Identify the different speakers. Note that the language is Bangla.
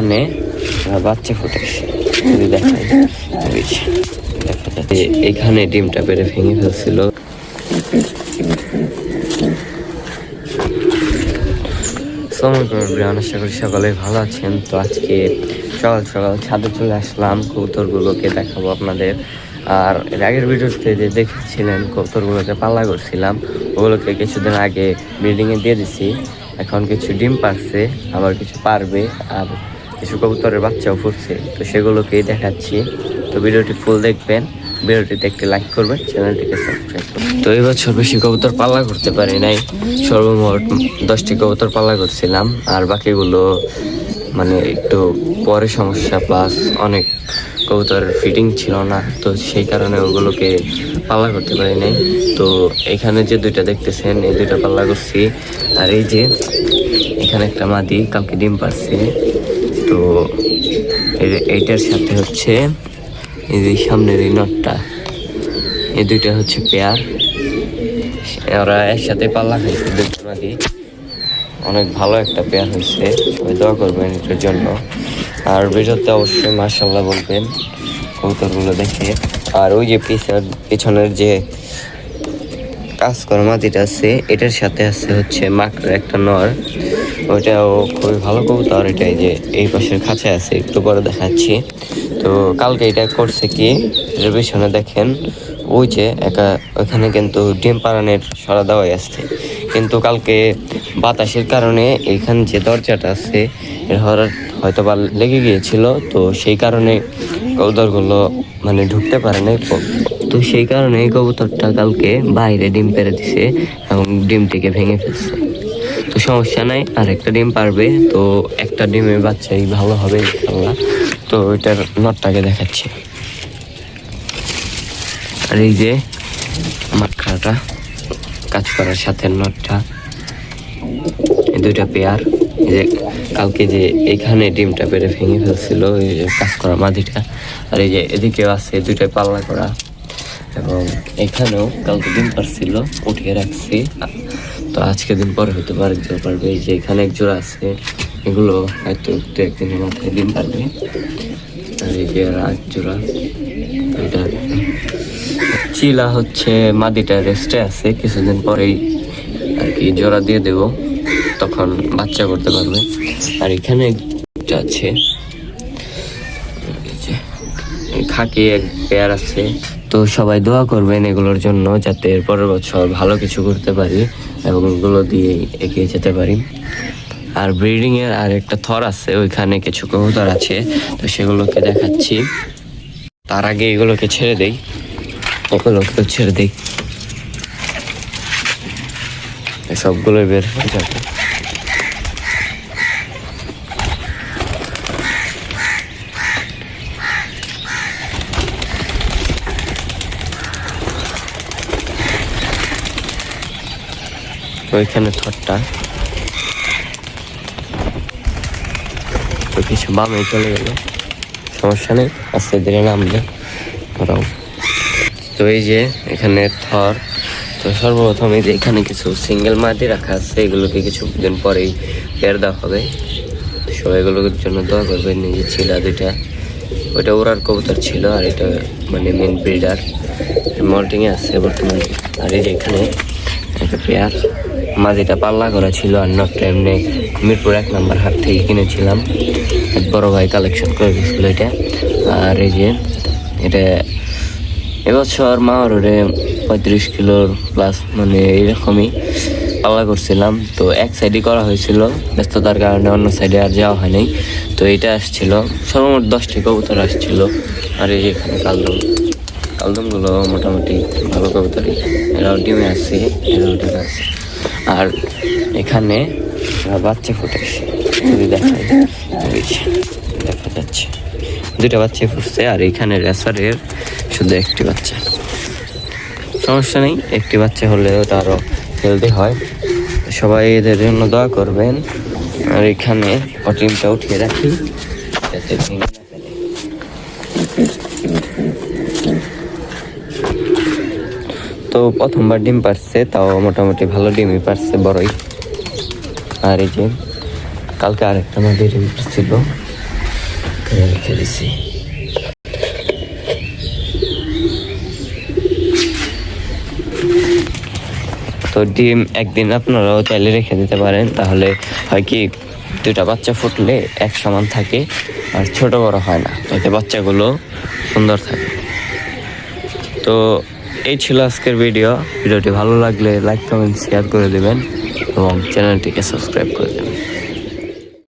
Speaker 1: এখানে বাচ্চা ফুটেছে, যদি দেখাই দেখা যাচ্ছে এখানে ডিমটা পেরে ভেঙে ফেলছিল। আশা করি সকলে ভালো আছেন। তো আজকে সকাল সকাল ছাদে চলে আসলাম, কবুতরগুলোকে দেখাবো আপনাদের। আর এর আগের ভিডিওতে যে দেখেছিলেন কবুতরগুলোকে পাল্লা করছিলাম, ওগুলোকে কিছুদিন আগে ব্রিডিংয়ে দিয়ে দিছি। এখন কিছু ডিম পারছে, আবার কিছু পারবে, আর কিছু কবুতরের বাচ্চাও ফুটছে। তো সেগুলোকেই দেখাচ্ছি। তো ভিডিওটি ফুল দেখবেন, ভিডিওটিতে একটি লাইক করবেন, চ্যানেলটিকে সাবস্ক্রাইব করবেন। তো এই বছর বেশি কবুতর পাল্লা করতে পারি নাই, সর্বমোট 10টি কবুতর পাল্লা করছিলাম। আর বাকিগুলো মানে একটু পরে সমস্যা, প্লাস অনেক কবুতরের ফিটিং ছিল না, তো সেই কারণে ওগুলোকে পাল্লা করতে পারি নাই। তো এখানে যে দুইটা দেখতেছেন, এই দুইটা পাল্লা করছি। আর এই যে এখানে একটা মাদি কালকে ডিম পারছে। তো এইটার সাথে হচ্ছে এই যে সামনের এই নটটা, এই দুইটা হচ্ছে পেয়ার। ওরা একসাথে পাল্লা খাইছে, দুটো মাদি। অনেক ভালো একটা পেয়ার হয়েছে, সবাই দোয়া করবেন এটার জন্য। আর ভিডিওতে অবশ্যই মাশাআল্লাহ বলবেন কবুতরগুলো দেখে। আর ওই যে পিছনের যে কাজ করা মাদিটা আছে, এটার সাথে আছে হচ্ছে মাকড়ার একটা নর, ওইটাও খুবই ভালো কবুতর। এটাই যে এই পাশের খাঁচায় আছে, একটু পরে দেখাচ্ছি। তো কালকে এটা করছে কি, এর পিছনে দেখেন ওই যে ওইখানে কিন্তু ডিম পাড়ানোর সরা দেওয়াই আসছে, কিন্তু কালকে বাতাসের কারণে এইখানে যে দরজাটা আছে এর হয়তো বা লেগে গিয়েছিল। তো সেই কারণে কবুতরগুলো মানে ঢুকতে পারে নাই। তো সেই কারণে এই কবুতরটা কালকে বাইরে ডিম পেড়ে দিছে এবং ডিমটিকে ভেঙে ফেলছে। তো সমস্যা নাই, আর একটা ডিম পারবে। তো একটা ডিমের বাচ্চাই ভালো হবে ইনশাআল্লাহ। তো ওইটার নটটাকে দেখাচ্ছি। আর এই যে মাকড়াটা কাজ করার সাথে নটটা, এই দুইটা পেয়ার। এই যে কালকে যে এখানে ডিমটা পেরে ভেঙে ফেলছিল এই যে কাজ করা মাদিটা। আর এই যে এদিকেও আছে দুইটা পাল্লা করা, এবং এখানেও কালকে ডিম পারছিল, উঠিয়ে রাখছি। তো আজকে দিন পরে হতে পারবে। এই যে এখানে এক জোড়া আছে, এগুলো হয়তো একটু একদিনের মাথায় ডিম পারবে। আর এই যে এক জোড়া, এটা চিলা হচ্ছে মাদিটা রেস্টে আছে, কিছুদিন পরেই আর কি জোড়া দিয়ে দেব, তখন বাচ্চা করতে পারবে। আর এখানে একটা আছে খাকি, এক পেয়ার আছে। তো সবাই দোয়া করবেন এগুলোর জন্য, যাতে পরের বছর ভালো কিছু করতে পারি এবং এগুলো দিয়ে এগিয়ে যেতে পারি। আর ব্রিডিং এর আর একটা থর আছে, ওইখানে কিছু কবুতর আছে, তো সেগুলোকে দেখাচ্ছি। তার আগে এগুলোকে ছেড়ে দেই, এগুলোকে ছেড়ে দেই, সবগুলো বের হয়ে যাবে। ওইখানে থরটা কিছু বামে চলে গেল, সমস্যা নেই, আস্তে ধীরে নামবে ওরাও। তো এই যে এখানে থর। তো সর্বপ্রথম এই যে এখানে কিছু সিঙ্গেল মাদি রাখা আছে, এগুলোকে কিছুদিন পরেই পেয়ার দেওয়া হবে। সবাই এগুলোর জন্য দোয়া করবেন। নিজে ছিল দুইটা, ওইটা ওরার কবুতর ছিল, আর এটা মানে মেন ব্রিডার মল্টিংয়ে আছে বর্তমানে। আর এই যে এখানে একটা পেয়ার, মাদিটা পাল্লা করা ছিল, আর নটটা এমনি মিরপুর 1 নম্বর হাট থেকে কিনেছিলাম, এক বড় ভাই কালেকশন করে দিয়েছিল এটা। আর এই যে এটা এবছর মাওরে 35 কিলোর প্লাস, মানে এইরকমই পাল্লা করছিলাম। তো এক সাইডই করা হয়েছিল, ব্যস্ততার কারণে অন্য সাইডে আর যাওয়া হয় নাই। তো এটা আসছিল, সর্বমোট 10টি কবুতর আসছিল। আর এই যে এখানে কালদমগুলো মোটামুটি ভালো কবুতরই, এরাও ডিমে আসছে, এরাও ডিমে আসছে। আর এখানে বাচ্চা ফুটেছে, যদি দেখাই দেখা যাচ্ছে দুইটা বাচ্চা ফুটছে। আর এখানে রেসারের শুধু একটি বাচ্চা, সমস্যা নেই, একটি বাচ্চা হলেও তো আরও হেলদি হয়। সবাই এদের জন্য দোয়া করবেন। আর এখানে ডিমটা উঠিয়ে রাখি যাতে ভেঙে না ফেলে। তো প্রথমবার ডিম পারছে, তাও মোটামুটি ভালো ডিমই পারছে, বড়ই। আর এই যে কালকে আরেকটা মাদি ডিম পারছিল, করে রেখে দিছি। তো ডিম একদিন আপনারাও চাইলে রেখে দিতে পারেন, তাহলে হয় কি দুটা বাচ্চা ফুটলে এক সমান থাকে আর ছোট বড় হয় না, এতে বাচ্চাগুলো সুন্দর থাকে। তো এই ছিল আজকের ভিডিওটি ভালো লাগলে লাইক কমেন্ট শেয়ার করে দেবেন এবং চ্যানেলটিকে সাবস্ক্রাইব করে দেবেন।